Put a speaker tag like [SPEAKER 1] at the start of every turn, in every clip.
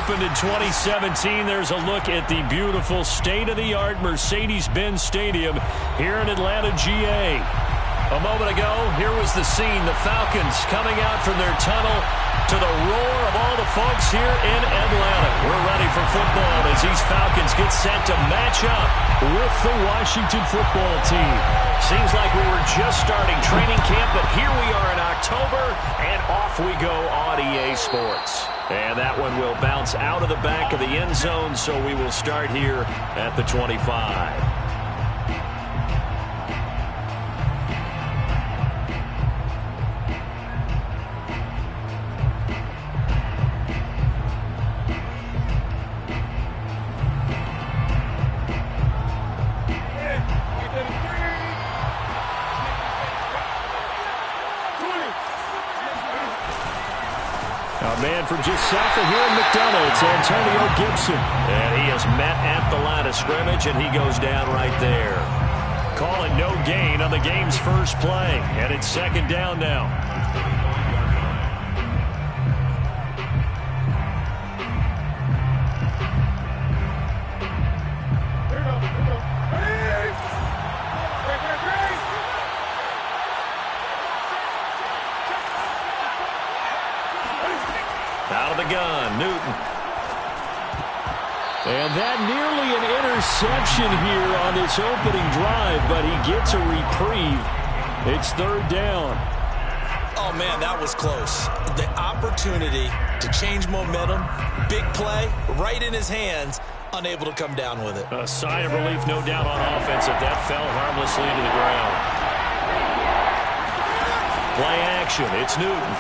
[SPEAKER 1] opened in 2017. There's a look at the beautiful state-of-the-art Mercedes-Benz Stadium here in Atlanta, GA. A moment ago, here was the scene. The Falcons coming out from their tunnel to the roar of all the folks here in Atlanta. We're ready for football as these Falcons get set to match up with the Washington football team. Seems like we were just starting training camp, but here we are in October, and off we go on EA Sports. And that one will bounce out of the back of the end zone, so we will start here at the 25. Man from just south of here in McDonough, it's Antonio Gibson. And he is met at the line of scrimmage, and he goes down right there. Calling no gain on the game's first play, and it's second down now. Out of the gun, Newton. And that nearly an interception here on this opening drive, but he gets a reprieve. It's third down.
[SPEAKER 2] Oh, man, that was close. The opportunity to change momentum, big play, right in his hands, unable to come down with it.
[SPEAKER 1] A sigh of relief, no doubt, on offense if that fell harmlessly to the ground. Play action, it's Newton.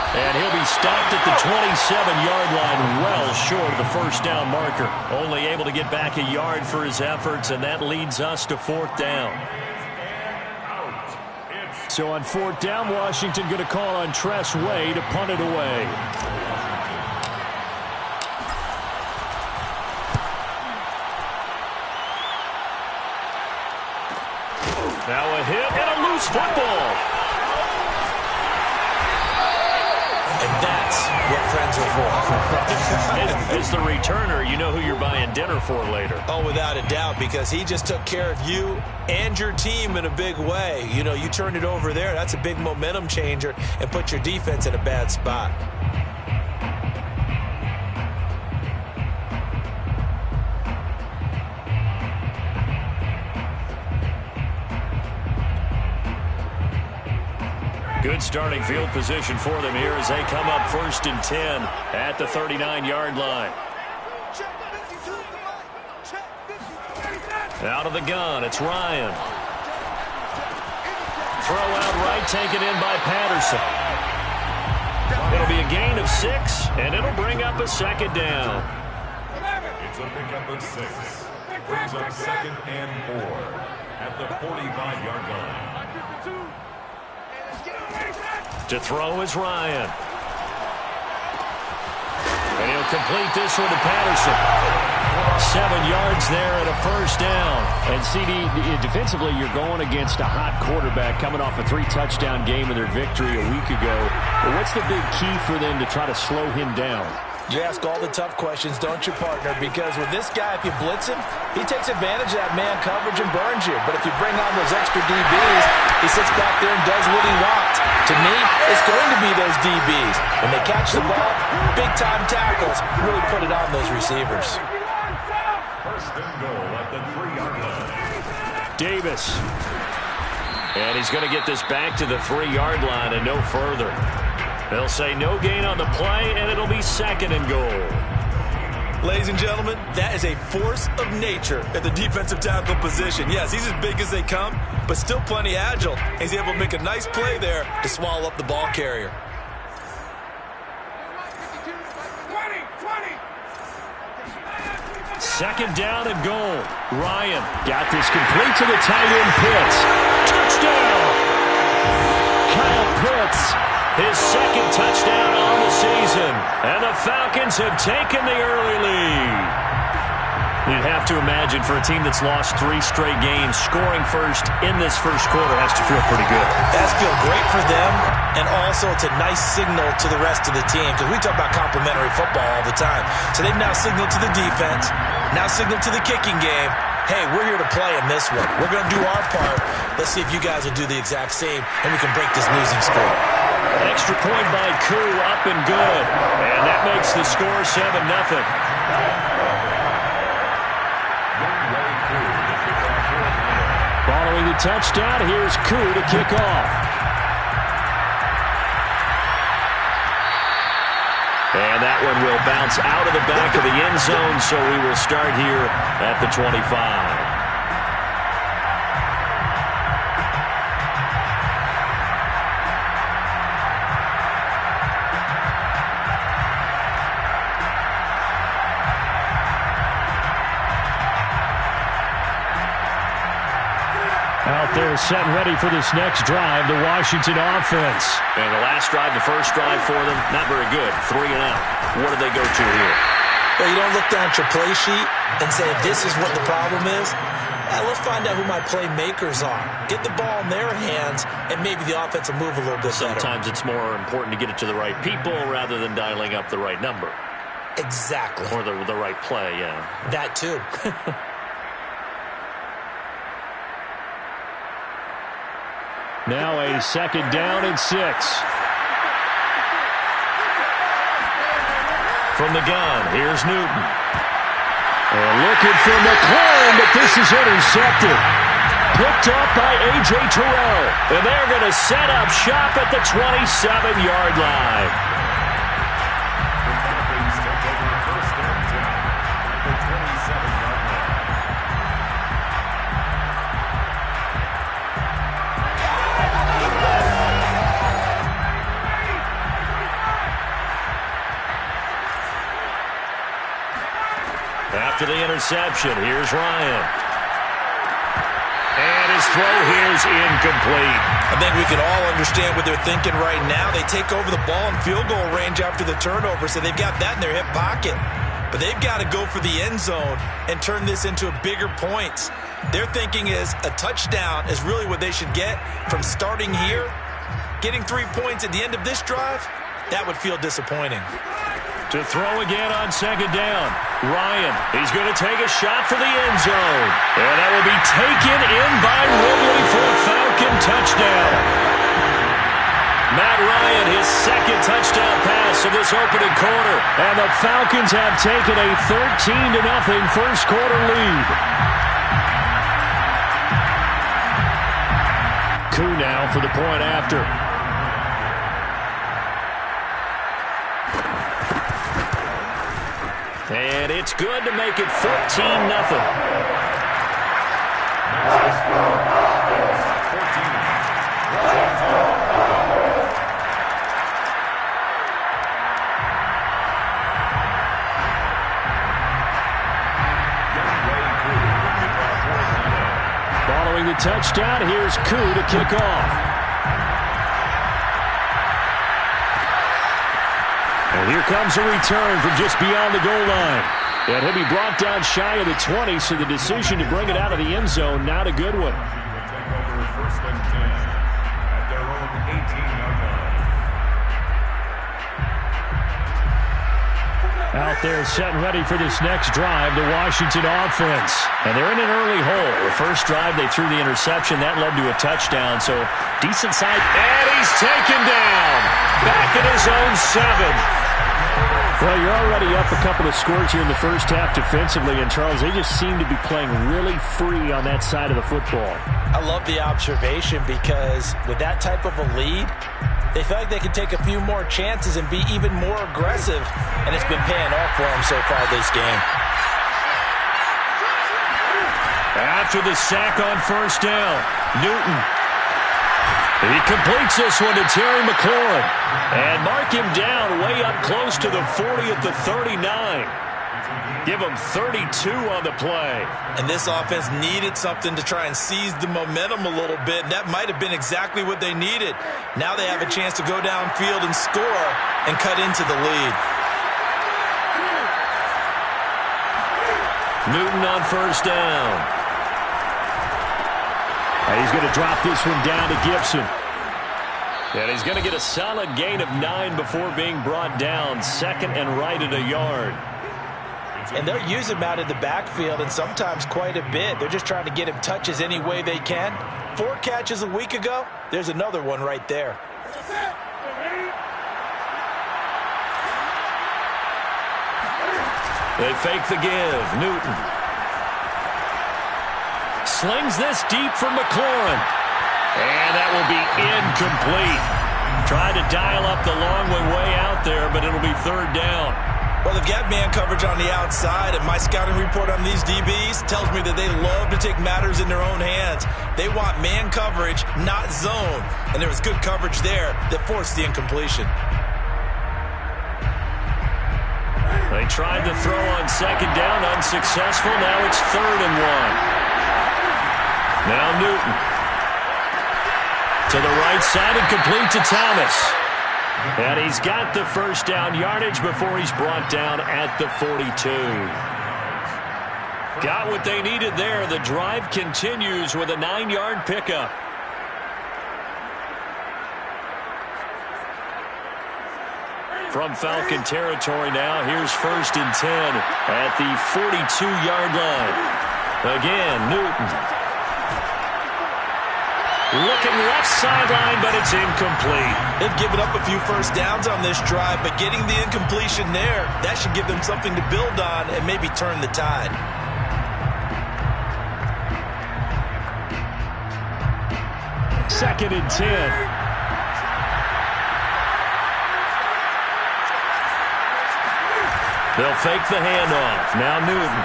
[SPEAKER 1] And he'll be stopped at the 27-yard line, well short of the first down marker. Only able to get back a yard for his efforts, and that leads us to fourth down. So on fourth down, Washington going to call on Tress Way to punt it away. Now a hit and a loose football.
[SPEAKER 2] And that's what friends are for.
[SPEAKER 1] As the returner, you know who you're buying dinner for later.
[SPEAKER 2] Oh, without a doubt, because he just took care of you and your team in a big way. You know, you turned it over there. That's a big momentum changer and put your defense in a bad spot.
[SPEAKER 1] Good starting field position for them here as they come up 1st and 10 at the 39-yard line. Out of the gun, it's Ryan. Throw out right, taken in by Patterson. It'll be a gain of 6, and it'll bring up a second down.
[SPEAKER 3] It's a pickup of 6. Brings up 2nd and 4 at the 45-yard line.
[SPEAKER 1] To throw is Ryan. And he'll complete this one to Patterson. 7 yards there and a first down. And CD, defensively, you're going against a hot quarterback coming off a 3-touchdown game in their victory a week ago. But what's the big key for them to try to slow him down?
[SPEAKER 2] You ask all the tough questions, don't you, partner? Because with this guy, if you blitz him, he takes advantage of that man coverage and burns you. But if you bring on those extra DBs, he sits back there and does what he wants. To me, it's going to be those DBs. When they catch the ball, big-time tackles really put it on those receivers.
[SPEAKER 3] First and goal at the 3-yard line.
[SPEAKER 1] Davis. And he's going to get this back to the 3-yard line and no further. They'll say no gain on the play, and it'll be 2nd and goal.
[SPEAKER 2] Ladies and gentlemen, that is a force of nature at the defensive tackle position. Yes, he's as big as they come, but still plenty agile. He's able to make a nice play there to swallow up the ball carrier.
[SPEAKER 1] Second down and goal. Ryan got this complete to the tight end, Pitts. Touchdown! Kyle Pitts, his 2nd touchdown on the season. And the Falcons have taken the early lead. You'd have to imagine for a team that's lost 3 straight games, scoring first in this first quarter has to feel pretty good.
[SPEAKER 2] It has to feel great for them, and also it's a nice signal to the rest of the team, because we talk about complementary football all the time. So they've now signaled to the defense, now signaled to the kicking game, hey, we're here to play in this one. We're going to do our part. Let's see if you guys will do the exact same, and we can break this losing streak.
[SPEAKER 1] Extra point by Koo, up and good. And that makes the score 7-0. Following the touchdown, here's Koo to kick off. And that one will bounce out of the back of the end zone, so we will start here at the 25. Out there set and ready for this next drive, the Washington offense. And the last drive, the first drive for them, not very good. 3 and out. What do they go to here?
[SPEAKER 2] Well, you don't look down at your play sheet and say, this is what the problem is. Let's find out who my playmakers are. Get the ball in their hands, and maybe the offense will move a little bit better.
[SPEAKER 1] Sometimes it's more important to get it to the right people rather than dialing up the right number.
[SPEAKER 2] Exactly.
[SPEAKER 1] Or the right play, yeah.
[SPEAKER 2] That too.
[SPEAKER 1] Now a 2nd down and 6. From the gun, here's Newton. And looking for McLaurin, but this is intercepted. Picked up by A.J. Terrell. And they're going to set up shop at the 27-yard line. After the interception, here's Ryan. And his throw here is incomplete.
[SPEAKER 2] I think we can all understand what they're thinking right now. They take over the ball in field goal range after the turnover, so they've got that in their hip pocket. But they've got to go for the end zone and turn this into bigger points. Their thinking is a touchdown is really what they should get from starting here. Getting 3 points at the end of this drive, that would feel disappointing.
[SPEAKER 1] To throw again on 2nd down. Ryan, he's going to take a shot for the end zone. And that will be taken in by Ridley for a Falcon touchdown. Matt Ryan, his 2nd touchdown pass of this opening quarter. And the Falcons have taken a 13-0 first quarter lead. Koo now for the point after. And it's good to make it 14-0. Following the touchdown, here's Koo to kick off. And here comes a return from just beyond the goal line. And he'll be brought down shy of the 20, so the decision to bring it out of the end zone, not a good one. Out there set and ready for this next drive, the Washington offense. And they're in an early hole. The first drive, they threw the interception. That led to a touchdown, so decent side. And he's taken down. Back at his own 7. Well, you're already up a couple of scores here in the first half defensively, and Charles, they just seem to be playing really free on that side of the football.
[SPEAKER 2] I love the observation, because with that type of a lead, they feel like they can take a few more chances and be even more aggressive, and it's been paying off for them so far this game.
[SPEAKER 1] After the sack on 1st down, Newton. He completes this one to Terry McLaurin. And mark him down way up close to the 40 at the 39. Give him 32 on the play.
[SPEAKER 2] And this offense needed something to try and seize the momentum a little bit. And that might have been exactly what they needed. Now they have a chance to go downfield and score and cut into the lead.
[SPEAKER 1] Newton on first down. And he's going to drop this one down to Gibson. And he's going to get a solid gain of 9 before being brought down. Second and right at a yard.
[SPEAKER 2] And they'll use him out in the backfield, and sometimes quite a bit. They're just trying to get him touches any way they can. 4 catches a week ago. There's another one right there.
[SPEAKER 1] They fake the give. Newton slings this deep for McLaurin. And that will be incomplete. Tried to dial up the long way out there, but it'll be third down.
[SPEAKER 2] Well, they've got man coverage on the outside, and my scouting report on these DBs tells me that they love to take matters in their own hands. They want man coverage, not zone. And there was good coverage there that forced the incompletion.
[SPEAKER 1] They tried to throw on second down, unsuccessful. Now it's 3rd and 1. Now Newton to the right side and complete to Thomas. And he's got the first down yardage before he's brought down at the 42. Got what they needed there. The drive continues with a 9-yard pickup. From Falcon territory now, here's 1st and 10 at the 42-yard line. Again, Newton. Looking left sideline, but it's incomplete.
[SPEAKER 2] They've given up a few first downs on this drive, but getting the incompletion there, that should give them something to build on and maybe turn the tide.
[SPEAKER 1] Second and 10. They'll fake the handoff. Now Newton.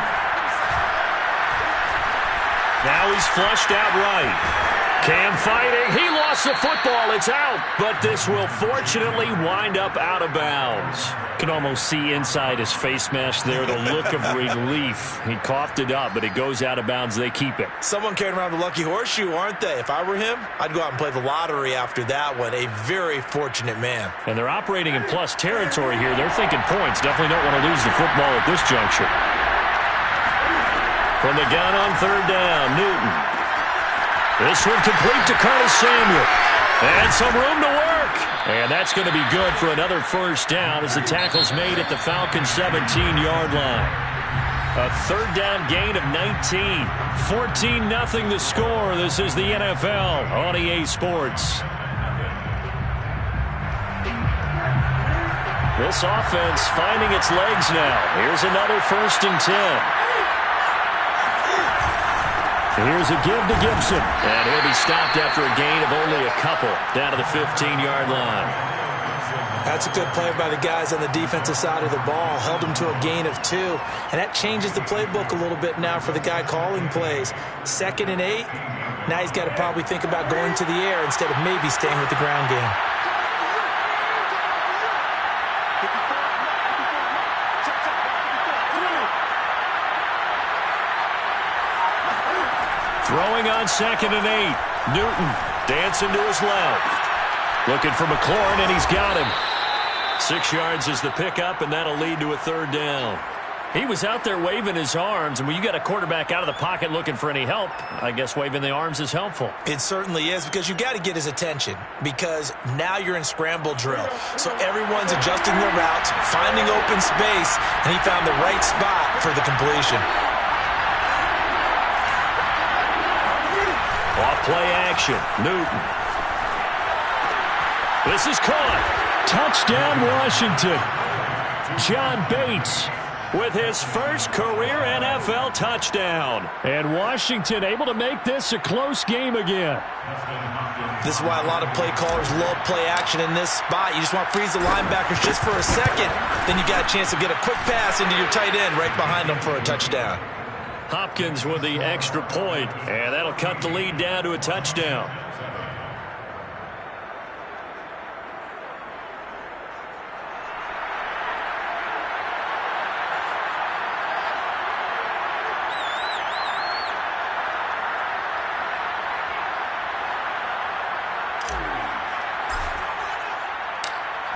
[SPEAKER 1] Now he's flushed out right. Cam fighting. He lost the football. It's out. But this will fortunately wind up out of bounds. Can almost see inside his face mask there the look of relief. He coughed it up, but it goes out of bounds. They keep it.
[SPEAKER 2] Someone carrying around the lucky horseshoe, aren't they? If I were him, I'd go out and play the lottery after that one. A very fortunate man.
[SPEAKER 1] And they're operating in plus territory here. They're thinking points. Definitely don't want to lose the football at this juncture. From the gun on 3rd down, Newton. This one complete to Curtis Samuel. And some room to work. And that's going to be good for another first down as the tackle's made at the Falcon 17-yard line. A 3rd down gain of 19. 14-0 the score. This is the NFL on EA Sports. This offense finding its legs now. Here's another 1st and 10. Here's a give to Gibson. And he'll be stopped after a gain of only a couple down to the 15-yard line.
[SPEAKER 2] That's a good play by the guys on the defensive side of the ball. Held him to a gain of 2. And that changes the playbook a little bit now for the guy calling plays. 2nd and 8. Now he's got to probably think about going to the air instead of maybe staying with the ground game.
[SPEAKER 1] Throwing on 2nd and 8. Newton dancing to his left. Looking for McLaurin, and he's got him. 6 yards is the pickup, and that'll lead to a 3rd down. He was out there waving his arms, and when you got a quarterback out of the pocket looking for any help, I guess waving the arms is helpful.
[SPEAKER 2] It certainly is, because you got to get his attention, because now you're in scramble drill. So everyone's adjusting their routes, finding open space, and he found the right spot for the completion.
[SPEAKER 1] Off play action. Newton. This is caught. Touchdown, Washington. John Bates with his first career NFL touchdown. And Washington able to make this a close game again.
[SPEAKER 2] This is why a lot of play callers love play action in this spot. You just want to freeze the linebackers just for a second. Then you got a chance to get a quick pass into your tight end right behind them for a touchdown.
[SPEAKER 1] Hopkins with the extra point, and that'll cut the lead down to a touchdown.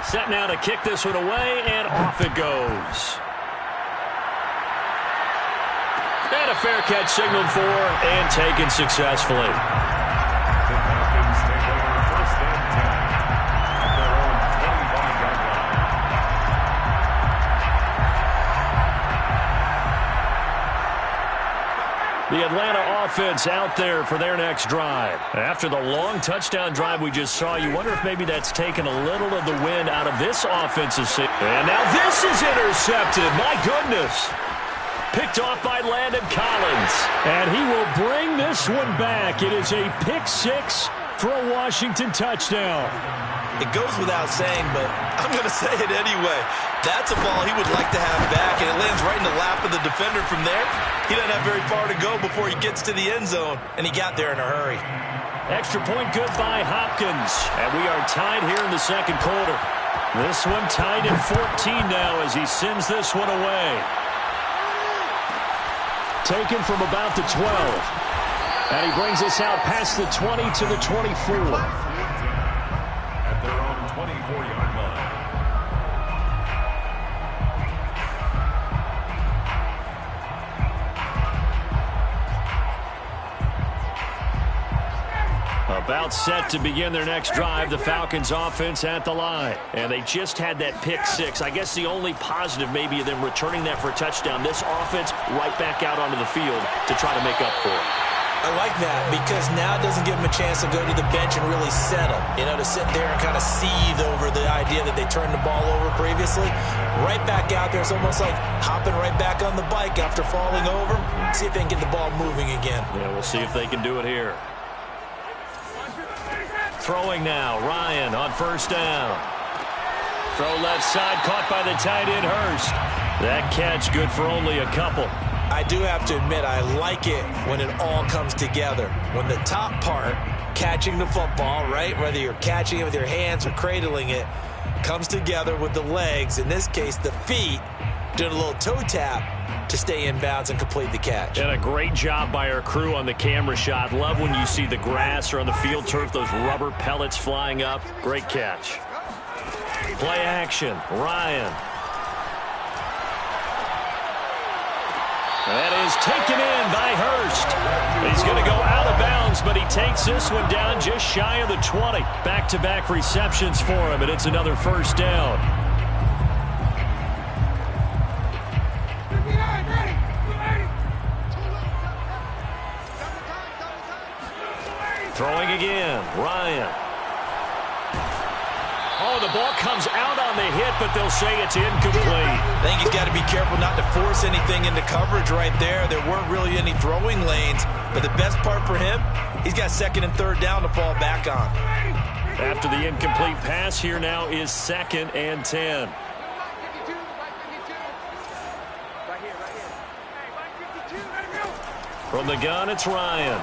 [SPEAKER 1] Set now to kick this one away, and off it goes. And a fair catch signaled for and taken successfully.
[SPEAKER 3] The Falcons take over first and 10 at their own 25-yard line.
[SPEAKER 1] The Atlanta offense out there for their next drive. After the long touchdown drive we just saw, you wonder if maybe that's taken a little of the wind out of this offensive scene. And now this is intercepted. My goodness. Picked off by Landon Collins. And he will bring this one back. It is a pick six for a Washington touchdown.
[SPEAKER 2] It goes without saying, but I'm going to say it anyway. That's a ball he would like to have back, and it lands right in the lap of the defender from there. He doesn't have very far to go before he gets to the end zone, and he got there in a hurry.
[SPEAKER 1] Extra point good by Hopkins. And we are tied here in the second quarter. This one tied at 14 now as he sends this one away. Taken from about the 12. And he brings us out past the 20 to the 24.
[SPEAKER 3] At their own 24-yard line.
[SPEAKER 1] About set to begin their next drive, the Falcons offense at the line. And they just had that pick six. I guess the only positive maybe of them returning that for a touchdown. This offense right back out onto the field to try to make up for it.
[SPEAKER 2] I like that because now it doesn't give them a chance to go to the bench and really settle. You know, to sit there and kind of seethe over the idea that they turned the ball over previously. Right back out there. It's almost like hopping right back on the bike after falling over. See if they can get the ball moving again.
[SPEAKER 1] Yeah, we'll see if they can do it here. Throwing now, Ryan on first down. Throw left side, caught by the tight end, Hurst. That catch good for only a couple.
[SPEAKER 2] I do have to admit, I like it when it all comes together. When the top part, catching the football, right, whether you're catching it with your hands or cradling it, comes together with the legs, in this case the feet, doing a little toe tap to stay in bounds and complete the catch.
[SPEAKER 1] And a great job by our crew on the camera shot. Love when you see the grass or on the field turf, those rubber pellets flying up. Great catch. Play action, Ryan. That is taken in by Hurst. He's going to go out of bounds, but he takes this one down just shy of the 20. Back-to-back receptions for him, and it's another first down. Throwing again, Ryan. Oh, the ball comes out on the hit, but they'll say it's incomplete.
[SPEAKER 2] I think he's got to be careful not to force anything into coverage right there. There weren't really any throwing lanes, but the best part for him, he's got second and third down to fall back on.
[SPEAKER 1] After the incomplete pass, here now is 2nd and 10. From the gun, it's Ryan.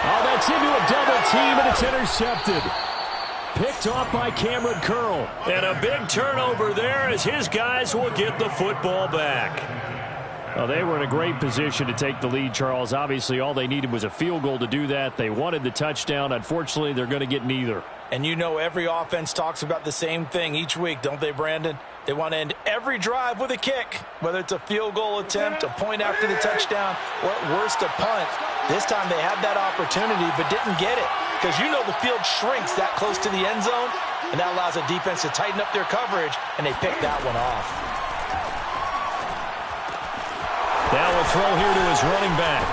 [SPEAKER 1] Oh, that's into a double team, and it's intercepted. Picked off by Cameron Curl. And a big turnover there as his guys will get the football back. Well, they were in a great position to take the lead, Charles. Obviously, all they needed was a field goal to do that. They wanted the touchdown. Unfortunately, they're going to get neither.
[SPEAKER 2] And you know every offense talks about the same thing each week, don't they, Brandon? They want to end every drive with a kick, whether it's a field goal attempt, a point after the touchdown, or at worst a punt. This time they had that opportunity but didn't get it because you know the field shrinks that close to the end zone, and that allows the defense to tighten up their coverage, and they picked that one off.
[SPEAKER 1] Now a throw here to his running back.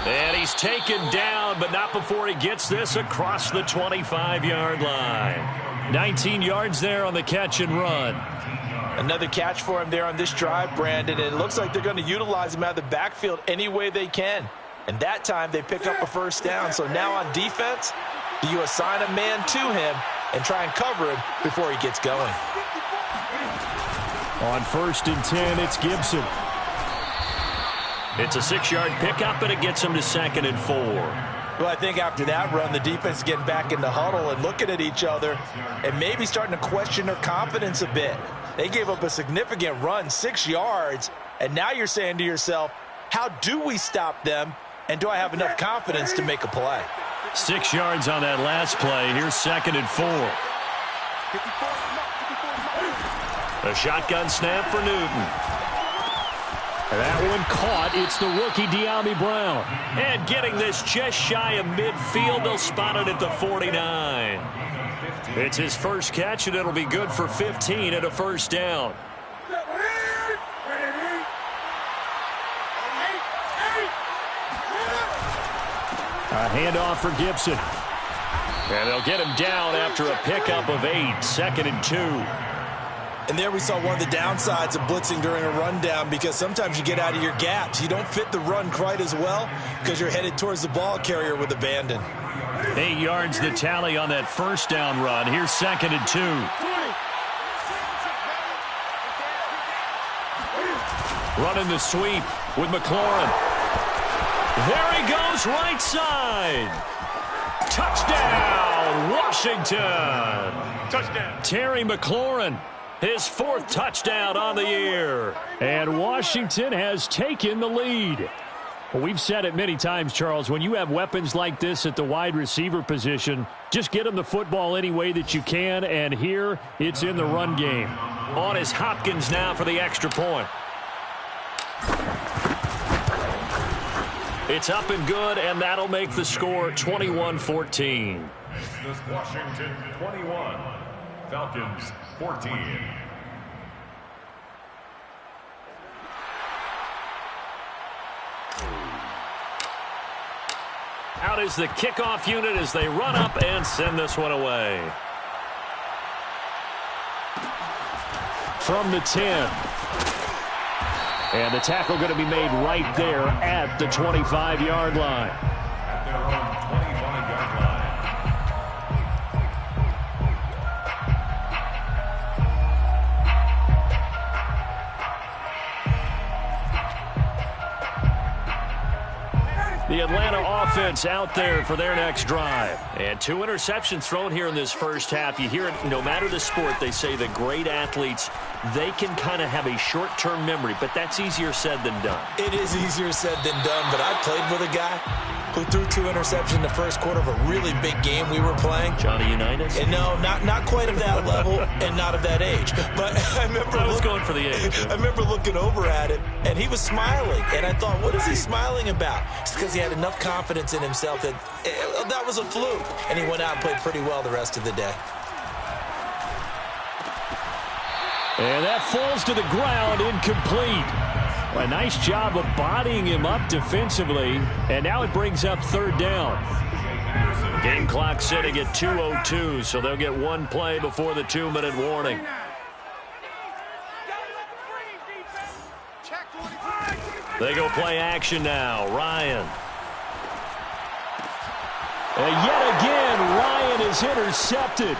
[SPEAKER 1] And he's taken down, but not before he gets this across the 25-yard line. 19 yards there on the catch and run.
[SPEAKER 2] Another catch for him there on this drive, Brandon. And it looks like they're going to utilize him out of the backfield any way they can. And that time they pick up a first down. So now on defense, do you assign a man to him and try and cover him before he gets going?
[SPEAKER 1] On 1st and 10, it's Gibson. It's a 6-yard pickup, and it gets him to 2nd and 4.
[SPEAKER 2] Well, I think after that run, the defense is getting back in the huddle and looking at each other and maybe starting to question their confidence a bit. They gave up a significant run, 6 yards, and now you're saying to yourself, how do we stop them, and do I have enough confidence to make a play?
[SPEAKER 1] 6 yards on that last play. Here's 2nd and 4. A shotgun snap for Newton. That one caught. It's the rookie De'Ami Brown. And getting this just shy of midfield, they'll spot it at the 49. It's his first catch, and it'll be good for 15 and a first down. A handoff for Gibson. And they'll get him down after a pickup of 8, 2nd and 2.
[SPEAKER 2] And there we saw one of the downsides of blitzing during a rundown, because sometimes you get out of your gaps. You don't fit the run quite as well because you're headed towards the ball carrier with abandon.
[SPEAKER 1] 8 yards the tally on that first down run. Here's 2nd and 2. Running the sweep with McLaurin. There he goes, right side. Touchdown, Washington. Touchdown. Terry McLaurin, his 4th touchdown on the year. And Washington has taken the lead. Well, we've said it many times, Charles, when you have weapons like this at the wide receiver position, just get them the football any way that you can, and here it's in the run game. On is Hopkins now for the extra point. It's up and good, and that'll make the score 21-14.
[SPEAKER 3] Washington 21, Falcons 14.
[SPEAKER 1] Out is the kickoff unit as they run up and send this one away. From the 10. And the tackle going to be made right there at the 25-yard line.
[SPEAKER 3] At their own 25-yard line.
[SPEAKER 1] The Atlanta offense out there for their next drive. And 2 interceptions thrown here in this first half. You hear it, no matter the sport, they say the great athletes, they can kind of have a short-term memory, but that's easier said than done.
[SPEAKER 2] It is easier said than done, but I played with a guy who threw 2 interceptions in the first quarter of a really big game we were playing.
[SPEAKER 1] Johnny Unitas?
[SPEAKER 2] And no, not quite of that level and not of that age. But I remember
[SPEAKER 1] I was going for the age.
[SPEAKER 2] I remember looking over at him, and he was smiling. And I thought, what is he smiling about? It's because he had enough confidence in himself that that was a fluke. And he went out and played pretty well the rest of the day.
[SPEAKER 1] And that falls to the ground, incomplete. A nice job of bodying him up defensively. And now it brings up 3rd down. Game clock sitting at 2:02, so they'll get 1 play before the 2-minute warning. They go play action now. Ryan. And yet again, Ryan is intercepted.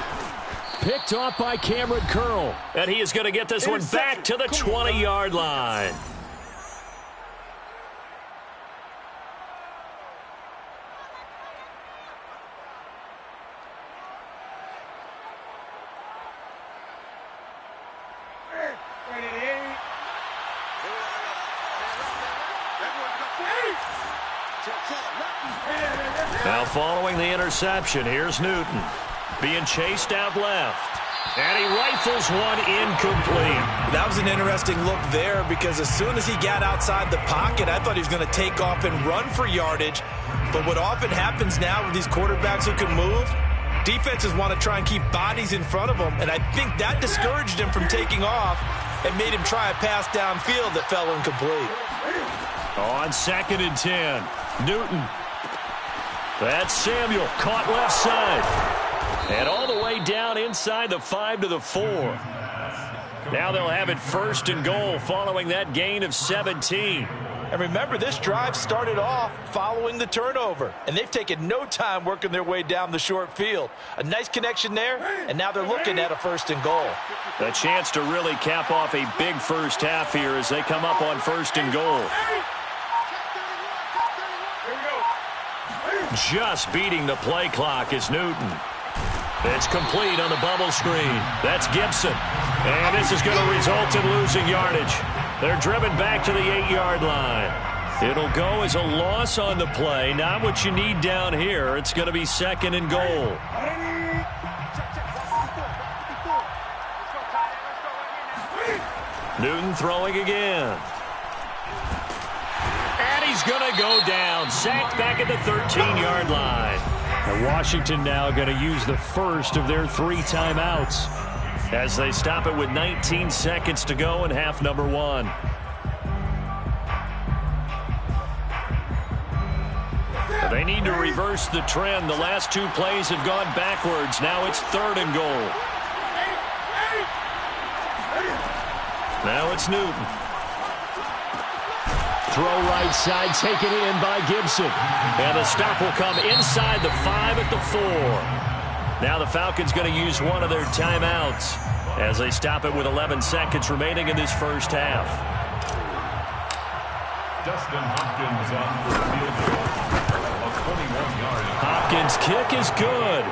[SPEAKER 1] Picked off by Cameron Curl. And he is going to get this one back to the 20-yard line. Now following the interception, here's Newton. Being chased out left. And he rifles one incomplete.
[SPEAKER 2] That was an interesting look there, because as soon as he got outside the pocket, I thought he was going to take off and run for yardage. But what often happens now with these quarterbacks who can move, defenses want to try and keep bodies in front of them. And I think that discouraged him from taking off and made him try a pass downfield that fell incomplete.
[SPEAKER 1] On 2nd and 10, Newton. That's Samuel, caught left side. And all the way down inside the 5 to the 4. Now they'll have it 1st and goal following that gain of 17.
[SPEAKER 2] And remember, this drive started off following the turnover. And they've taken no time working their way down the short field. A nice connection there, and now they're looking at a 1st and goal.
[SPEAKER 1] A chance to really cap off a big first half here as they come up on 1st and goal. Just beating the play clock is Newton. It's complete on the bubble screen. That's Gibson. And this is going to result in losing yardage. They're driven back to the 8-yard line. It'll go as a loss on the play. Not what you need down here. It's going to be 2nd and goal. Newton throwing again. is going to go down. Sacked back at the 13-yard line. And Washington now going to use the first of their 3 timeouts as they stop it with 19 seconds to go in half number 1. They need to reverse the trend. The last 2 plays have gone backwards. Now it's 3rd and goal. Now it's Newton. Throw right side, taken in by Gibson. And the stop will come inside the 5 at the 4. Now the Falcons going to use one of their timeouts as they stop it with 11 seconds remaining in this first half.
[SPEAKER 3] Dustin Hopkins on for field goal.
[SPEAKER 1] Hopkins' kick is good.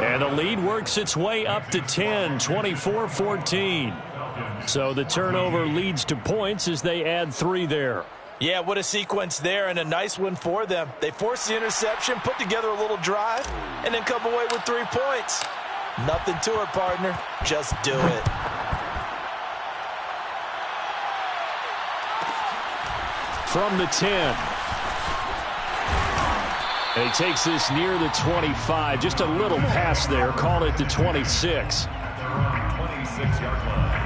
[SPEAKER 1] And the lead works its way up to 10, 24-14. So the turnover leads to points as they add 3 there.
[SPEAKER 2] Yeah, what a sequence there, and a nice one for them. They force the interception, put together a little drive, and then come away with 3 points. Nothing to it, partner. Just do it.
[SPEAKER 1] From the 10. And he takes this near the 25. Just a little pass there. Call it the 26.
[SPEAKER 3] 26-yard line.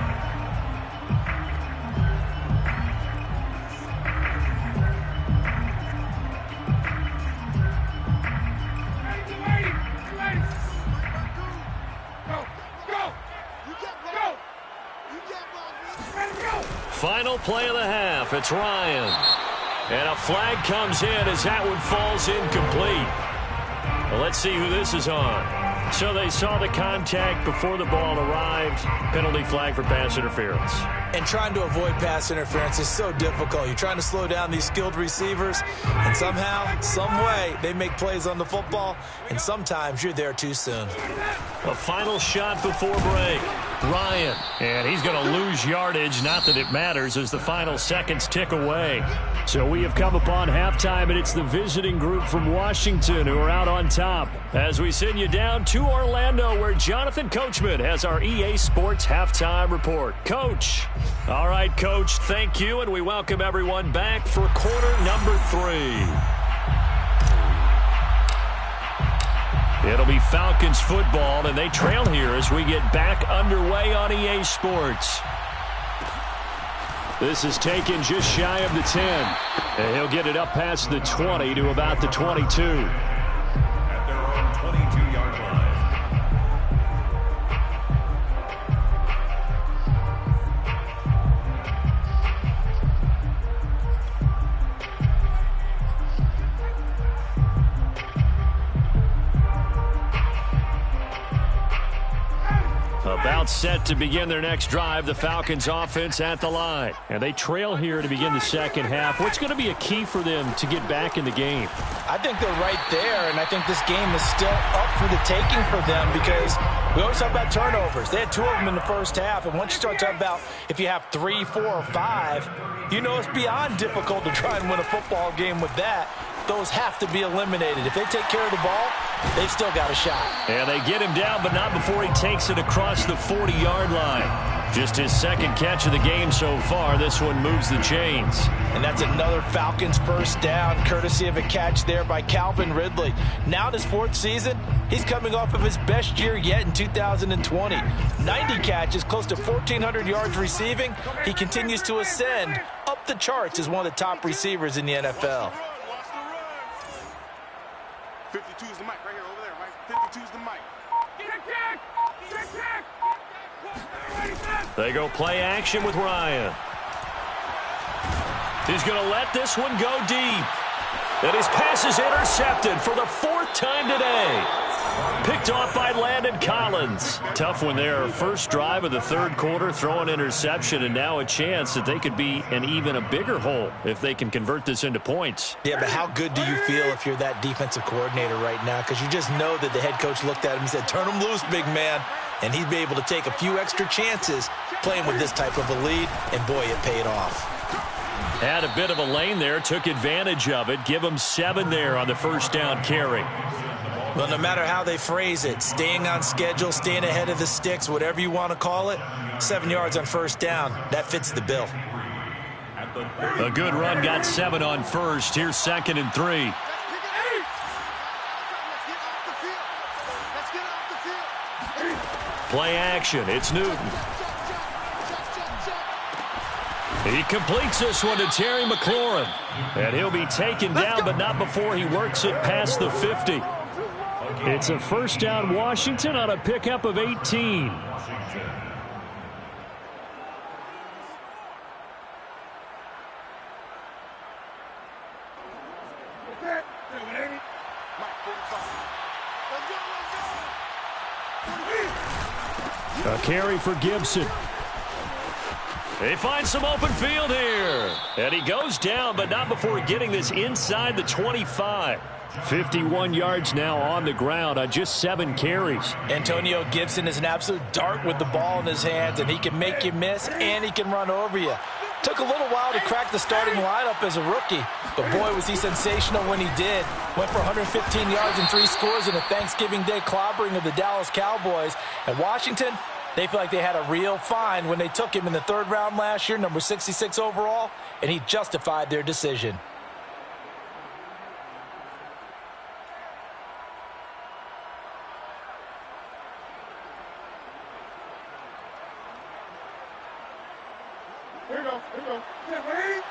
[SPEAKER 1] Final play of the half. It's Ryan. And a flag comes in as that one falls incomplete. Well, let's see who this is on. So they saw the contact before the ball arrived. Penalty flag for pass interference.
[SPEAKER 2] And trying to avoid pass interference is so difficult. You're trying to slow down these skilled receivers, and somehow, some way, they make plays on the football, and sometimes you're there too soon.
[SPEAKER 1] A final shot before break. Ryan. And he's going to lose yardage. Not that it matters as the final seconds tick away. So we have come upon halftime, and it's the visiting group from Washington who are out on top. As we send you down to Orlando, where Jonathan Coachman has our EA Sports halftime report. Coach. All right, Coach, thank you, and we welcome everyone back for quarter number 3. It'll be Falcons football, and they trail here as we get back underway on EA Sports. This is taken just shy of the 10. And he'll get it up past the 20 to about the 22.
[SPEAKER 3] At their own 22-yard line.
[SPEAKER 1] About set to begin their next drive, the Falcons offense at the line. And they trail here to begin the second half. What's going to be a key for them to get back in the game?
[SPEAKER 2] I think they're right there, and I think this game is still up for the taking for them because we always talk about turnovers. They had 2 of them in the first half, and once you start talking about if you have 3, 4, or 5, you know it's beyond difficult to try and win a football game with that. Those have to be eliminated. If they take care of the ball, they've still got a shot.
[SPEAKER 1] And they get him down, but not before he takes it across the 40-yard line. Just his second catch of the game so far. This one moves the chains.
[SPEAKER 2] And that's another Falcons first down, courtesy of a catch there by Calvin Ridley. Now in his 4th season, he's coming off of his best year yet in 2020. 90 catches, close to 1,400 yards receiving. He continues to ascend up the charts as one of the top receivers in the NFL.
[SPEAKER 4] 52 is the mic right here over there, Mike. 52 is the mic. Get a kick!
[SPEAKER 1] They go play action with Ryan. He's going to let this one go deep. And his pass is intercepted for the 4th time today. Picked off by Landon Collins. Tough one there. First drive of the 3rd quarter, throw an interception, and now a chance that they could be in even a bigger hole if they can convert this into points.
[SPEAKER 2] Yeah, but how good do you feel if you're that defensive coordinator right now? Because you just know that the head coach looked at him and said, turn him loose, big man. And he'd be able to take a few extra chances playing with this type of a lead, and boy, it paid off.
[SPEAKER 1] Had a bit of a lane there, took advantage of it. Give him 7 there on the first down carry.
[SPEAKER 2] Well, no matter how they phrase it, staying on schedule, staying ahead of the sticks, whatever you want to call it, 7 yards on first down, that fits the bill.
[SPEAKER 3] At
[SPEAKER 1] A good run, got 7 on first. Here's 2nd and 3. Play action. It's Newton. He completes this one to Terry McLaurin. And he'll be taken down, but not before he works it past the 50. It's a first down Washington on a pickup of 18. A carry for Gibson. They find some open field here. And he goes down, but not before getting this inside the 25. 51 yards now on the ground on just 7 carries.
[SPEAKER 2] Antonio Gibson is an absolute dart with the ball in his hands, and he can make you miss, and he can run over you. Took a little while to crack the starting lineup as a rookie, but boy, was he sensational when he did. Went for 115 yards and 3 scores in a Thanksgiving Day clobbering of the Dallas Cowboys. And Washington, they feel like they had a real find when they took him in the 3rd round last year, number 66 overall, and he justified their decision.
[SPEAKER 4] Here we go. Hey, man.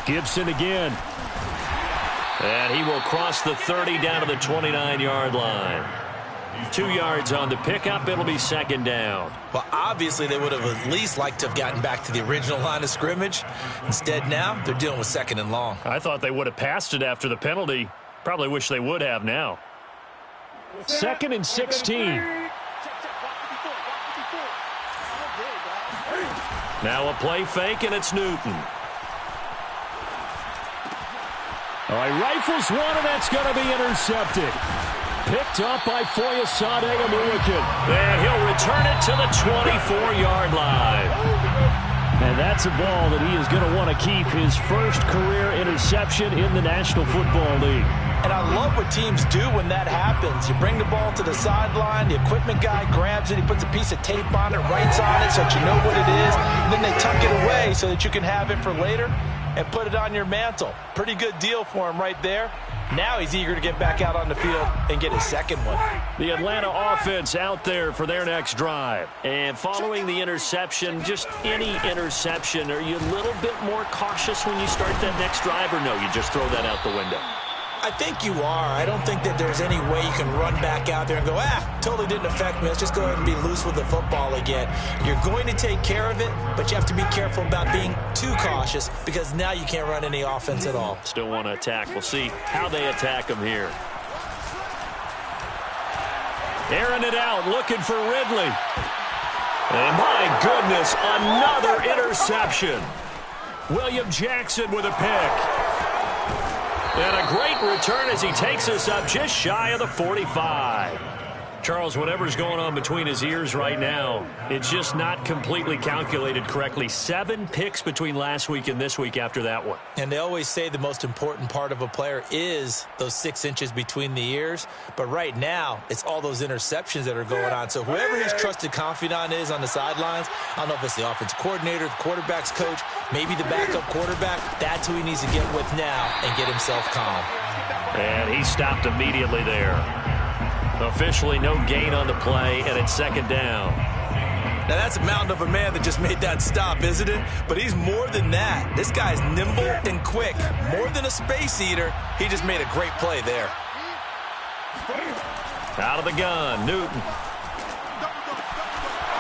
[SPEAKER 1] Gibson again. And he will cross the 30 down to the 29-yard line. 2 yards on the pickup. It'll be 2nd down.
[SPEAKER 2] Well, obviously, they would have at least liked to have gotten back to the original line of scrimmage. Instead, now, they're dealing with 2nd and long.
[SPEAKER 1] I thought they would have passed it after the penalty. Probably wish they would have now. 2nd and 16. Now a play fake, and it's Newton. All right, rifles one, and that's going to be intercepted. Picked up by Foyesade Amulican. And he'll return it to the 24-yard line. And that's a ball that he is going to want to keep, his first career interception in the National Football League.
[SPEAKER 2] And I love what teams do when that happens. You bring the ball to the sideline, the equipment guy grabs it, he puts a piece of tape on it, writes on it so that you know what it is, and then they tuck it away so that you can have it for later and put it on your mantle. Pretty good deal for him right there. Now he's eager to get back out on the field and get his 2nd one.
[SPEAKER 1] The Atlanta offense out there for their next drive. And following the interception, just any interception, are you a little bit more cautious when you start that next drive, or no, you just throw that out the window?
[SPEAKER 2] I think you are. I don't think that there's any way you can run back out there and go, totally didn't affect me. Let's just go ahead and be loose with the football again. You're going to take care of it, but you have to be careful about being too cautious because now you can't run any offense at all.
[SPEAKER 1] Still want to attack. We'll see how they attack him here. Airing it out, looking for Ridley. And my goodness, another interception. William Jackson with a pick. And a great return as he takes us up just shy of the 45. Charles, whatever's going on between his ears right now, it's just not completely calculated correctly. 7 picks between last week and this week after that one.
[SPEAKER 2] And they always say the most important part of a player is those 6 inches between the ears. But right now, it's all those interceptions that are going on. So whoever his trusted confidant is on the sidelines, I don't know if it's the offensive coordinator, the quarterback's coach, maybe the backup quarterback, that's who he needs to get with now and get himself calm.
[SPEAKER 1] And he stopped immediately there. Officially no gain on the play, and it's 2nd down.
[SPEAKER 2] Now that's a mountain of a man that just made that stop, isn't it? But he's more than that. This guy's nimble and quick. More than a space eater, he just made a great play there.
[SPEAKER 1] Out of the gun, Newton.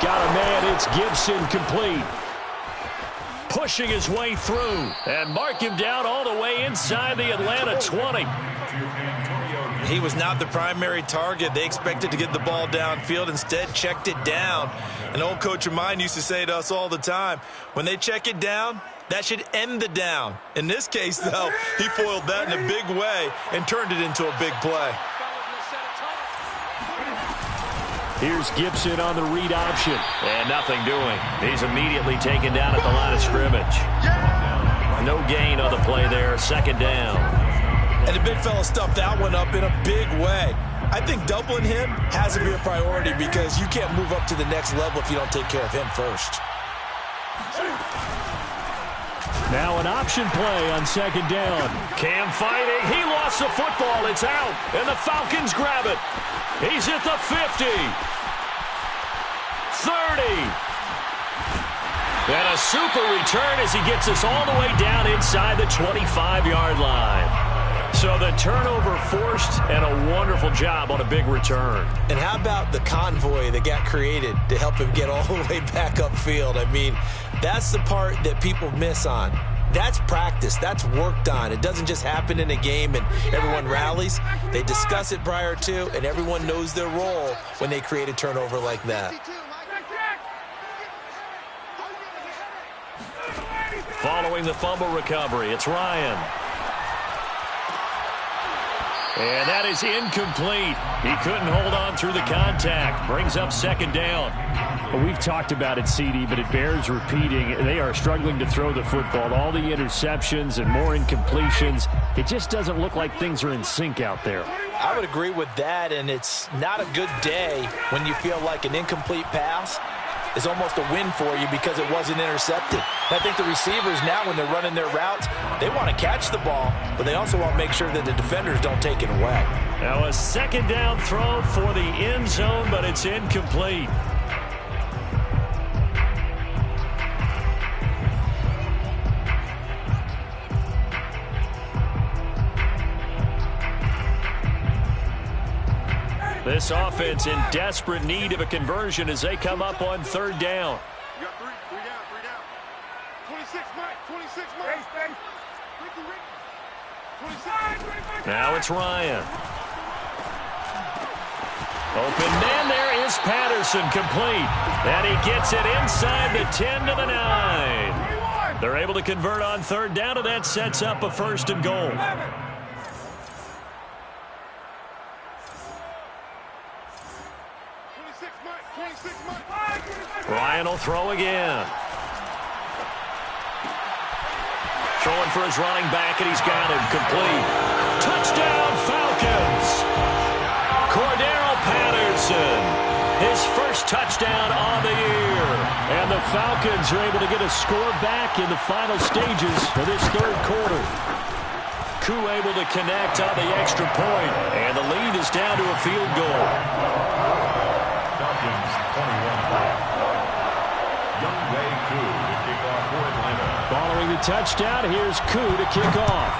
[SPEAKER 1] Got a man, it's Gibson complete. Pushing his way through, and mark him down all the way inside the Atlanta 20.
[SPEAKER 2] He was not the primary target. They expected to get the ball downfield, instead checked it down. An old coach of mine used to say to us all the time, when they check it down, that should end the down. In this case, though, he foiled that in a big way and turned it into a big play.
[SPEAKER 1] Here's Gibson on the read option. And nothing doing. He's immediately taken down at the line of scrimmage. No gain on the play there. 2nd down.
[SPEAKER 2] And the big fella stuffed that one up in a big way. I think doubling him has to be a priority because you can't move up to the next level if you don't take care of him first.
[SPEAKER 1] Now an option play on second down. Cam fighting. He lost the football. It's out. And the Falcons grab it. He's at the 50. 30. And a super return as he gets us all the way down inside the 25-yard line. So the turnover forced and a wonderful job on a big return.
[SPEAKER 2] And how about the convoy that got created to help him get all the way back upfield? I mean, that's the part that people miss on. That's practice. That's worked on. It doesn't just happen in a game and everyone rallies. They discuss it prior to, and everyone knows their role when they create a turnover like that.
[SPEAKER 1] Following the fumble recovery, it's Ryan. And that is incomplete. He couldn't hold on through the contact. Brings up second down. Well, we've talked about it, CD, but it bears repeating. They are struggling to throw the football. All the interceptions and more incompletions. It just doesn't look like things are in sync out there.
[SPEAKER 2] I would agree with that, and it's not a good day when you feel like an incomplete pass is almost a win for you because it wasn't intercepted. And I think the receivers now, when they're running their routes, they want to catch the ball, but they also want to make sure that the defenders don't take it away.
[SPEAKER 1] Now a second down throw for the end zone, but it's incomplete. This offense in desperate need of a conversion as they come up on third down.
[SPEAKER 4] You got three down. 26, Mike. 26, Mike. 26.
[SPEAKER 1] Now it's Ryan. Open man there is Patterson, complete. And he gets it inside the 10 to the 9. They're able to convert on third down, and that sets up a first and goal. Ryan will throw again. Throwing for his running back, and he's got him, complete. Touchdown, Falcons! Cordero Patterson, his first touchdown on the year. And the Falcons are able to get a score back in the final stages of this third quarter. Koo able to connect on the extra point, and the lead is down to a field goal.
[SPEAKER 3] Falcons 21.
[SPEAKER 1] Following the touchdown, here's Koo to kick off.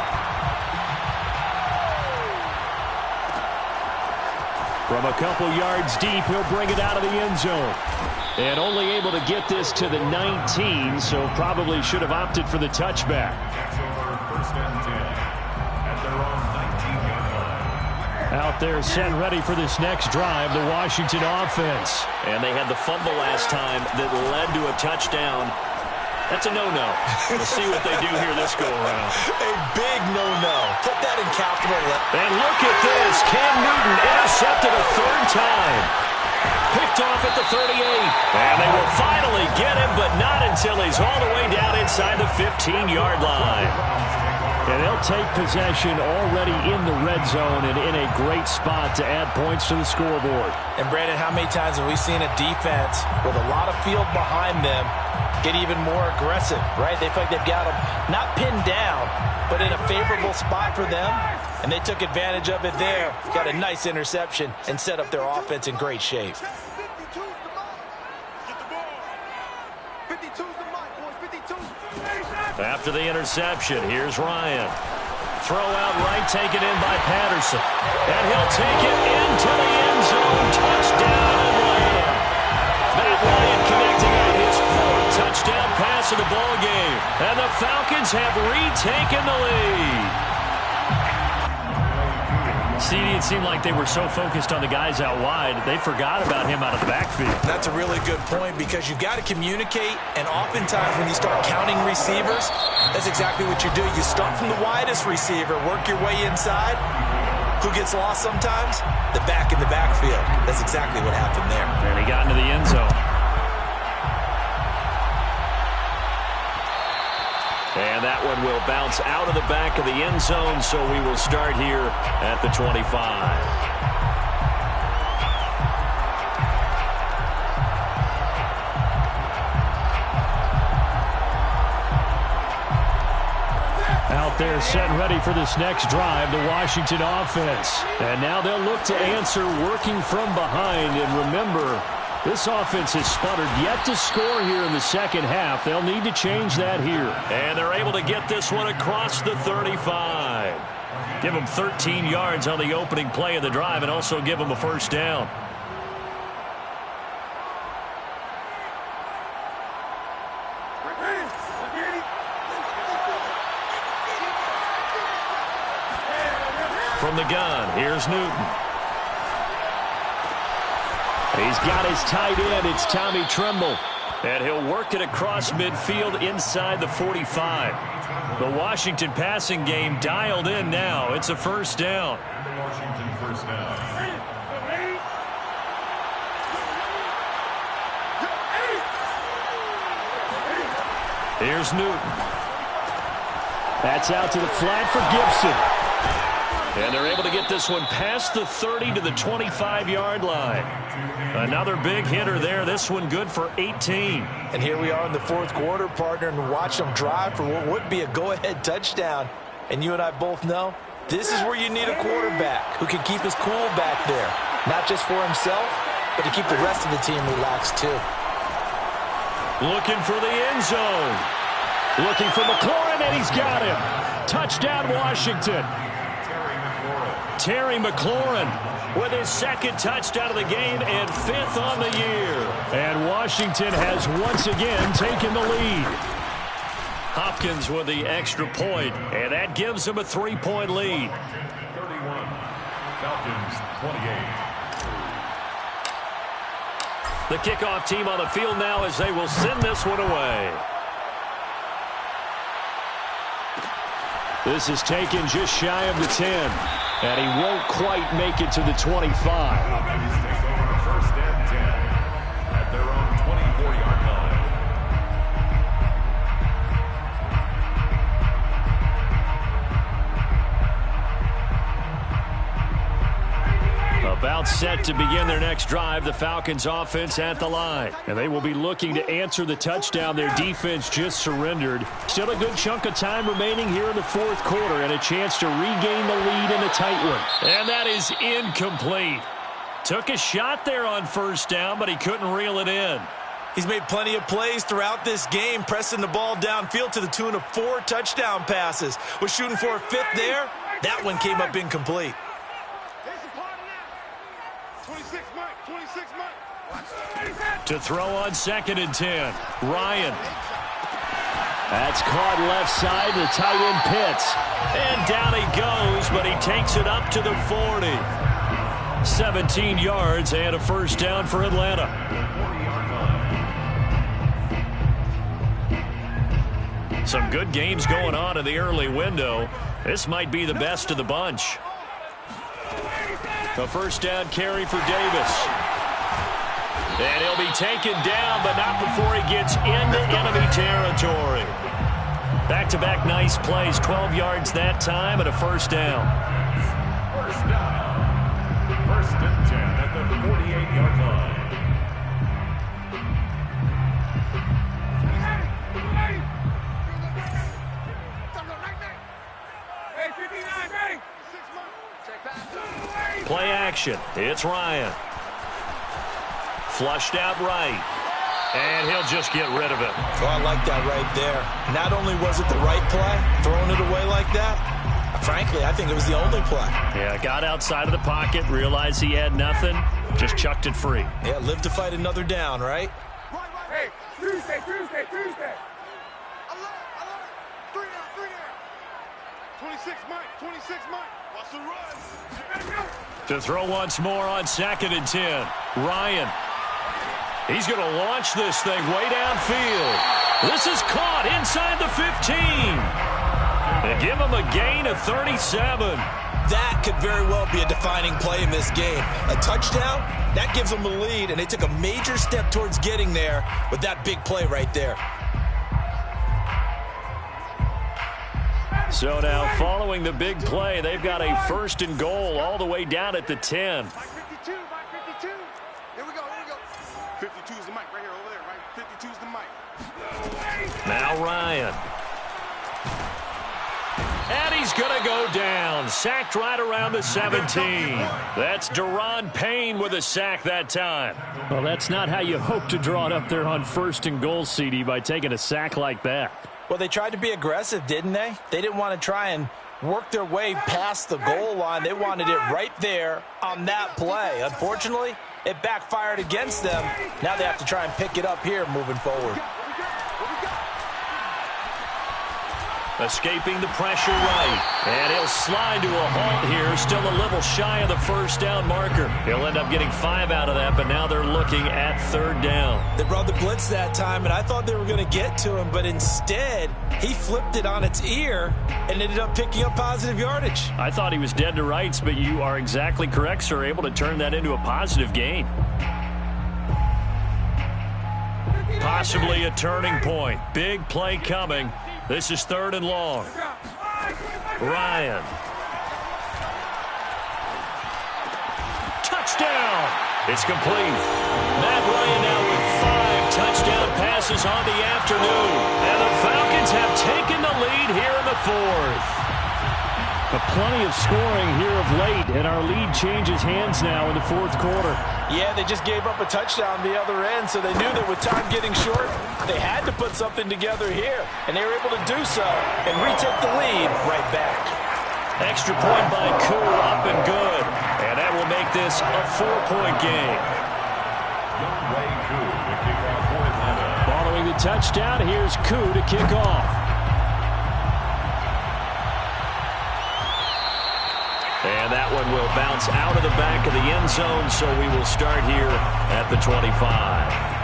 [SPEAKER 1] From a couple yards deep, he'll bring it out of the end zone. And only able to get this to the 19, so probably should have opted for the touchback.
[SPEAKER 3] First and 10 at their own 19-yard line.
[SPEAKER 1] Out there set ready for this next drive, the Washington offense. And they had the fumble last time that led to a touchdown. That's a no-no. We'll see what they do here this go-around.
[SPEAKER 2] A big no-no. Put that in capital.
[SPEAKER 1] And look at this. Cam Newton intercepted a third time. Picked off at the 38. And they will finally get him, but not until he's all the way down inside the 15-yard line. And they'll take possession already in the red zone and in a great spot to add points to the scoreboard.
[SPEAKER 2] And, Brandon, how many times have we seen a defense with a lot of field behind them get even more aggressive, right? They feel like they've got them not pinned down, but in a favorable spot for them, and they took advantage of it there. Got a nice interception and set up their offense in great shape.
[SPEAKER 1] After the interception, here's Ryan. Throw out right, taken in by Patterson. And he'll take it into the end zone. Touchdown, Atlanta. Matt Ryan connecting on his fourth touchdown pass of the ball game. And the Falcons have retaken the lead. CD, it seemed like they were so focused on the guys out wide, they forgot about him out of the backfield.
[SPEAKER 2] That's a really good point because you've got to communicate, and oftentimes when you start counting receivers, that's exactly what you do. You start from the widest receiver, work your way inside. Who gets lost sometimes? The back in the backfield. That's exactly what happened there.
[SPEAKER 1] And he got into the end zone. And that one will bounce out of the back of the end zone, so we will start here at the 25. there setting ready for this next drive, the Washington offense. And now they'll look to answer working from behind. And remember, this offense has sputtered yet to score here in the second half. They'll need to change that here. And they're able to get this one across the 35. Give them 13 yards on the opening play of the drive and also give them a first down. From the gun, here's Newton. He's got his tight end. It's Tommy Tremble. And he'll work it across midfield inside the 45. The Washington passing game dialed in now. It's a first down.
[SPEAKER 3] Washington first down.
[SPEAKER 1] Here's Newton. That's out to the flat for Gibson. And they're able to get this one past the 30 to the 25-yard line. Another big hitter there. This one good for 18.
[SPEAKER 2] And here we are in the fourth quarter, partner, and watch them drive for what would be a go-ahead touchdown. And you and I both know this is where you need a quarterback who can keep his cool back there. Not just for himself, but to keep the rest of the team relaxed too.
[SPEAKER 1] Looking for the end zone. Looking for McLaurin, and he's got him. Touchdown, Washington. Terry McLaurin with his second touchdown of the game and fifth on the year. And Washington has once again taken the lead. Hopkins with the extra point, and that gives them a 3-point lead.
[SPEAKER 3] 31, Falcons 28.
[SPEAKER 1] The kickoff team on the field now as they will send this one away. This is taken just shy of the 10. And he won't quite make it to the 25.
[SPEAKER 3] Take over first and 10 at their own 24-yard line.
[SPEAKER 1] About set to begin their next drive, the Falcons offense at the line. And they will be looking to answer the touchdown their defense just surrendered. Still a good chunk of time remaining here in the fourth quarter and a chance to regain the lead in a tight one. And that is incomplete. Took a shot there on first down, but he couldn't reel it in.
[SPEAKER 2] He's made plenty of plays throughout this game, pressing the ball downfield to the tune of 4 touchdown passes. Was shooting for a fifth there. That one came up incomplete.
[SPEAKER 4] 26 Mike.
[SPEAKER 1] To throw on 2nd and 10, Ryan. That's caught left side, the tight end Pitts. And down he goes, but he takes it up to the 40. 17 yards and a first down for Atlanta. Some good games going on in the early window. This might be the best of the bunch. A first down carry for Davis. And he'll be taken down, but not before he gets into enemy territory. Back-to-back nice plays, 12 yards that time, and a first down.
[SPEAKER 3] First down. First and 10 at the 48-yard line.
[SPEAKER 1] Play action. It's Ryan. Flushed out right. And he'll just get rid of it.
[SPEAKER 2] Oh, I like that right there. Not only was it the right play, throwing it away like that, frankly, I think it was the only play.
[SPEAKER 1] Yeah, got outside of the pocket, realized he had nothing, just chucked it free.
[SPEAKER 2] Yeah, live to fight another down, right?
[SPEAKER 4] Hey, Tuesday. I love it. 3 down. 26 Mike. Watch the run.
[SPEAKER 1] To throw once more on 2nd and 10. Ryan. He's going to launch this thing way downfield. This is caught inside the 15. They give him a gain of 37.
[SPEAKER 2] That could very well be a defining play in this game. A touchdown, that gives them the lead, and they took a major step towards getting there with that big play right there.
[SPEAKER 1] So now, following the big play, they've got a first and goal all the way down at the 10.
[SPEAKER 4] Mike 52. Here we go. 52 is the mic right here, over there, right? 52 is the mic.
[SPEAKER 1] Now Ryan. is going to go down. Sacked right around the 17. That's Deron Payne with a sack that time.
[SPEAKER 5] Well, that's not how you hope to draw it up there on 1st and goal, CD, by taking a sack like that.
[SPEAKER 2] Well, they tried to be aggressive, didn't they? They didn't want to try and work their way past the goal line. They wanted it right there on that play. Unfortunately, it backfired against them. Now they have to try and pick it up here moving forward.
[SPEAKER 1] Escaping the pressure right. And he'll slide to a halt here. Still a little shy of the first down marker. He'll end up getting 5 out of that, but now they're looking at 3rd down.
[SPEAKER 2] They brought the blitz that time, and I thought they were going to get to him, but instead, he flipped it on its ear and ended up picking up positive yardage.
[SPEAKER 1] I thought he was dead to rights, but you are exactly correct, sir. Able to turn that into a positive gain. Possibly a turning point. Big play coming. This is 3rd and long. Ryan. Touchdown. It's complete. Matt Ryan now with 5 touchdown passes on the afternoon. And the Falcons have taken the lead here in the 4th.
[SPEAKER 5] Plenty of scoring here of late, and our lead changes hands now in the 4th quarter.
[SPEAKER 2] Yeah, they just gave up a touchdown the other end, so they knew that with time getting short, they had to put something together here, and they were able to do so and retake the lead right back.
[SPEAKER 1] Extra point by Koo, up and good, and that will make this a 4-point game.
[SPEAKER 5] Following the touchdown, here's Koo to kick off.
[SPEAKER 1] And that one will bounce out of the back of the end zone, so we will start here at the 25.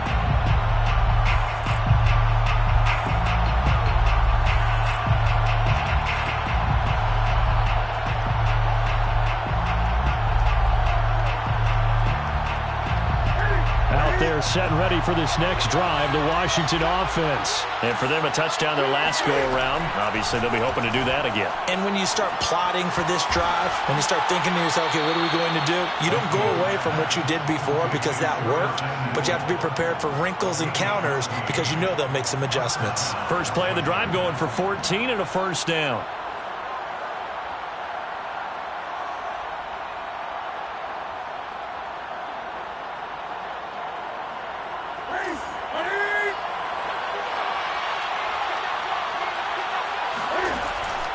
[SPEAKER 5] They're set and ready for this next drive, the Washington offense.
[SPEAKER 1] And for them, a touchdown their last go-around. Obviously, they'll be hoping to do that again.
[SPEAKER 2] And when you start plotting for this drive, when you start thinking to yourself, okay, what are we going to do? You don't go away from what you did before because that worked, but you have to be prepared for wrinkles and counters because you know they'll make some adjustments.
[SPEAKER 1] First play of the drive going for 14 and a first down.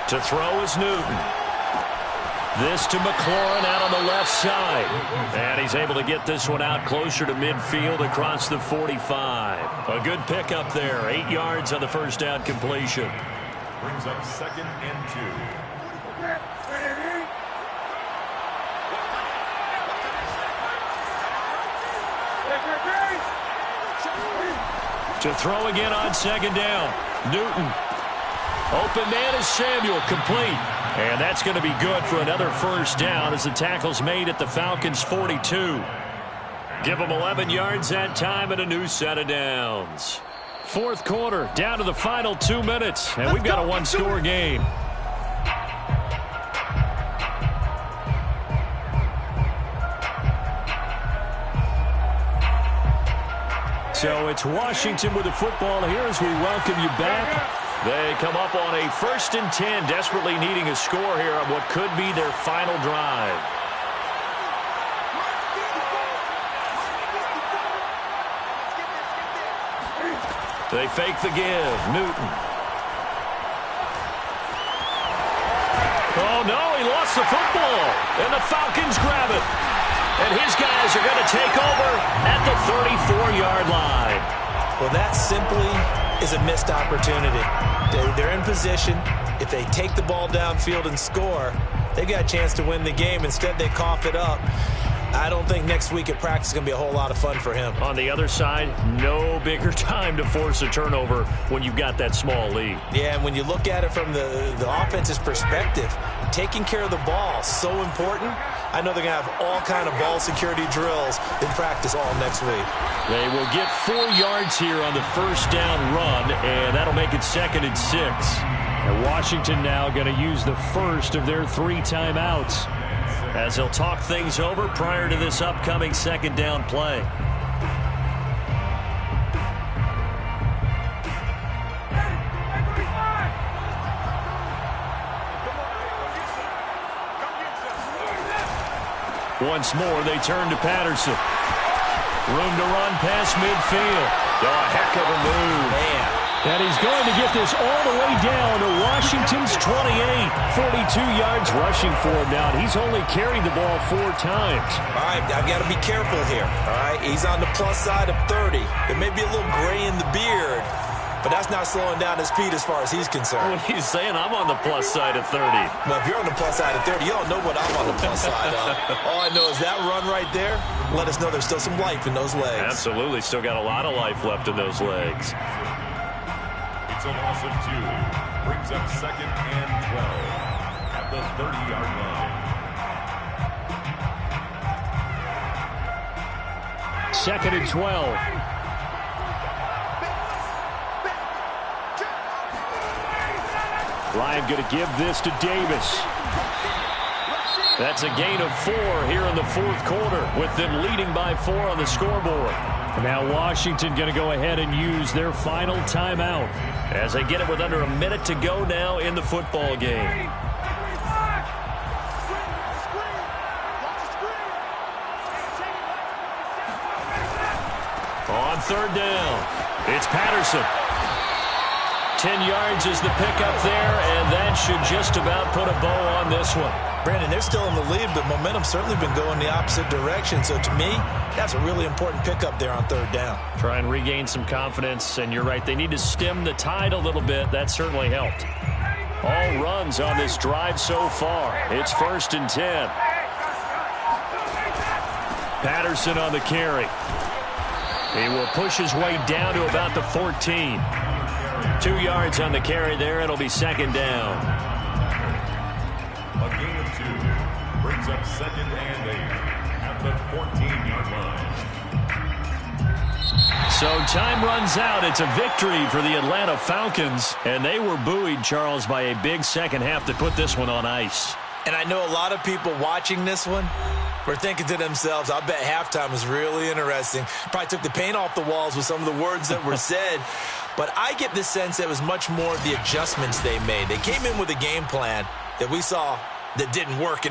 [SPEAKER 1] To throw is Newton. This to McLaurin out on the left side. And he's able to get this one out closer to midfield across the 45. A good pickup there. 8 yards on the first down completion.
[SPEAKER 3] Brings up 2nd and 2.
[SPEAKER 1] To throw again on 2nd down. Newton. Open man is Samuel, complete. And that's going to be good for another first down as the tackle's made at the Falcons' 42. Give them 11 yards that time and a new set of downs. 4th quarter, down to the final 2 minutes, and we've got a 1-score game. So it's Washington with the football here as we welcome you back. They come up on a 1st and 10, desperately needing a score here on what could be their final drive. They fake the give. Newton. Oh, no, he lost the football. And the Falcons grab it. And his guys are going to take over at the 34-yard line.
[SPEAKER 2] Well, that simply is a missed opportunity. They're in position. If they take the ball downfield and score, they've got a chance to win the game. Instead, they cough it up. I don't think next week at practice is going to be a whole lot of fun for him.
[SPEAKER 1] On the other side, no bigger time to force a turnover when you've got that small lead.
[SPEAKER 2] Yeah, and when you look at it from the offense's perspective, taking care of the ball is so important. I know they're going to have all kind of ball security drills in practice all next week.
[SPEAKER 1] They will get 4 yards here on the first down run, and that'll make it 2nd and 6.
[SPEAKER 5] And Washington now going to use the first of their 3 timeouts,
[SPEAKER 1] as they'll talk things over prior to this upcoming 2nd down play. once more. They turn to Patterson. Room to run past midfield. Oh, a heck of a move.
[SPEAKER 2] Man.
[SPEAKER 5] And he's going to get this all the way down to Washington's 28. 42 yards rushing for him now. He's only carried the ball 4 times.
[SPEAKER 2] All right, I've got to be careful here. All right, he's on the plus side of 30. There may be a little gray in the beard, but that's not slowing down his speed as far as he's concerned.
[SPEAKER 1] What he's saying, I'm on the plus side of 30.
[SPEAKER 2] Well, if you're on the plus side of 30, you don't know what I'm on the plus side of. All I know is that run right there, let us know there's still some life in those legs.
[SPEAKER 1] Absolutely, still got a lot of life left in those legs.
[SPEAKER 3] It's a loss of 2. Brings up 2nd and 12 at the 30-yard line.
[SPEAKER 5] 2nd and 12. Ryan going to give this to Davis.
[SPEAKER 1] That's a gain of 4 here in the 4th quarter, with them leading by 4 on the scoreboard.
[SPEAKER 5] Now Washington going to go ahead and use their final timeout
[SPEAKER 1] as they get it with under a minute to go now in the football game. On 3rd down, it's Patterson. 10 yards is the pickup there, and that should just about put a bow on this one.
[SPEAKER 2] Brandon, they're still in the lead, but momentum's certainly been going the opposite direction. So to me, that's a really important pickup there on 3rd down.
[SPEAKER 1] Try and regain some confidence, and you're right, they need to stem the tide a little bit. That certainly helped. All runs on this drive so far. It's 1st and 10. Patterson on the carry. He will push his way down to about the 14. 2 yards on the carry there. It'll be 2nd down.
[SPEAKER 3] A gain of 2 brings up 2nd and 8 at the 14-yard line.
[SPEAKER 1] So time runs out. It's a victory for the Atlanta Falcons, and they were buoyed, Charles, by a big second half to put this one on ice.
[SPEAKER 2] And I know a lot of people watching this one were thinking to themselves, I bet halftime was really interesting. Probably took the paint off the walls with some of the words that were said. But I get the sense that it was much more of the adjustments they made. They came in with a game plan that we saw that didn't work in